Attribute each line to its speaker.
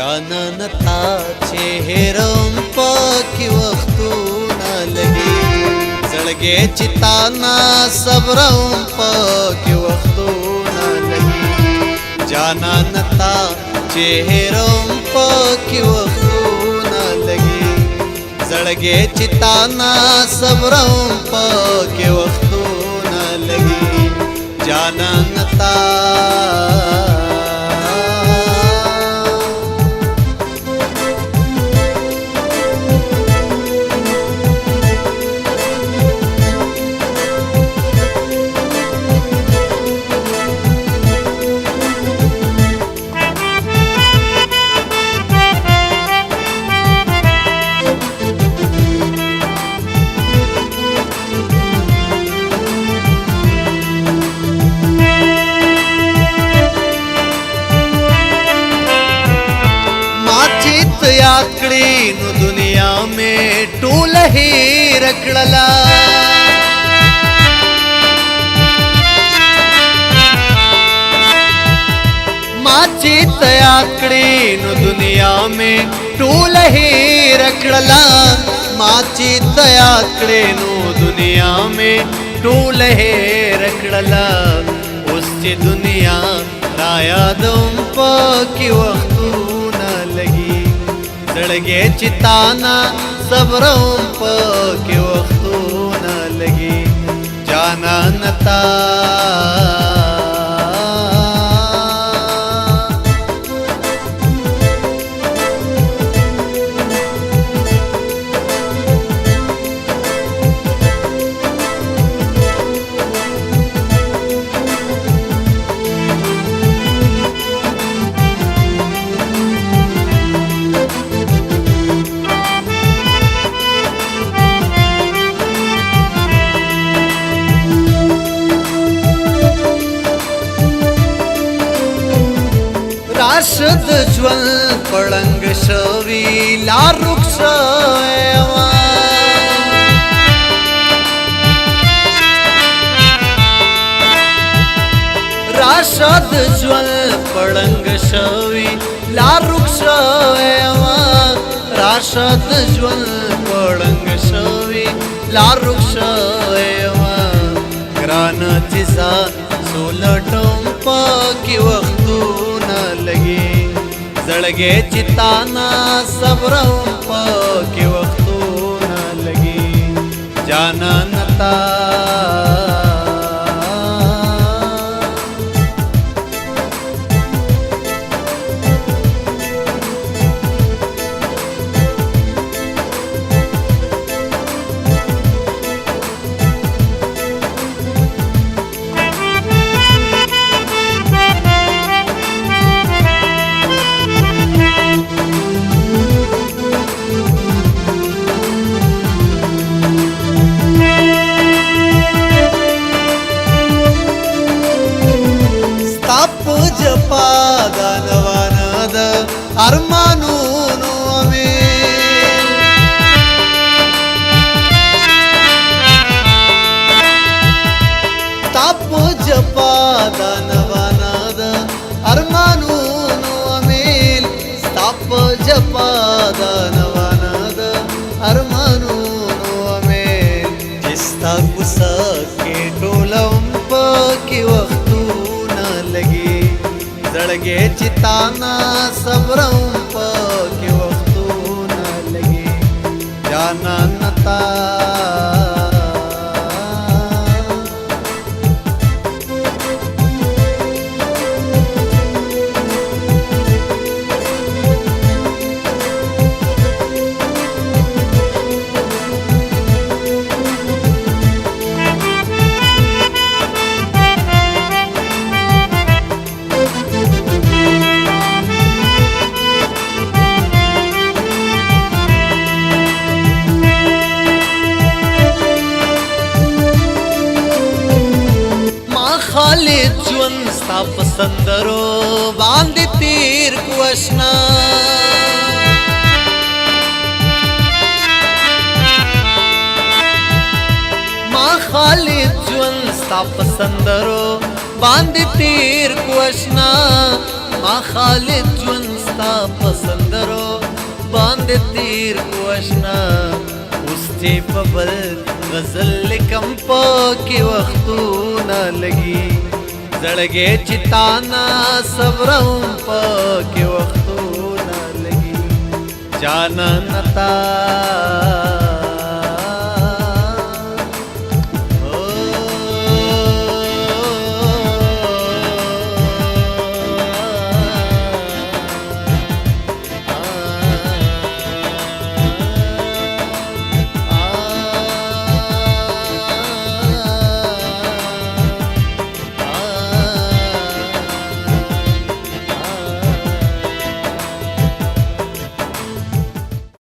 Speaker 1: جانان تا چهرم پاکی وختونه لګي زړګي چتانا صبرم پاکی وختونه لګي جانان تا چهرم پاکی وختونه لګي زړګي چتانا صبرم پاکی وختونه لګي جانان تا याद कड़ी नु दुनिया में टूल ही रखड़ला माचित याद कड़ी नु दुनिया में टूल ही रखड़ला माचित याद कड़ी नु दुनिया में टूल ही रखड़ला उससे दुनिया राया दम की वक्तू न लगी زړګي چتانا صبرم پکې وختونه لګي جانان تا राशद ज्वल पड़ंग शवी लारुख शवा राशद ज्वल पड़ंग शवी लारुख शवा राशद ज्वल पड़ंग शवी लारुख शवा ग्रान चिसा सोलटम पाकी वक्तू लगी जड़गे चिताना सबरम पके वक्तून लगी जानन ता जपादानवानद अरमानूनु अमीन तप जपादानवानद अरमानूनु अमीन तप जपादानवानद अरमानूनु अमीन जिस्ता गुस्सा के टोलम पकी वक्तू न लगी जड़गे चिताना सबरम पके वक्तून लगी जानन ता खालिद जुन स्ता पसंदरो बांध तीर कुशना माँ खालिद जुन स्ता पसंदरो बांध तीर कुशना माँ खालिद जुन ستا پسندرو باندې تیر کوشنا اوس چې په بل غزل لیکم پکې وختونه لګي زړګې چې تانا صبرم پکې وختونه لګي جانان تا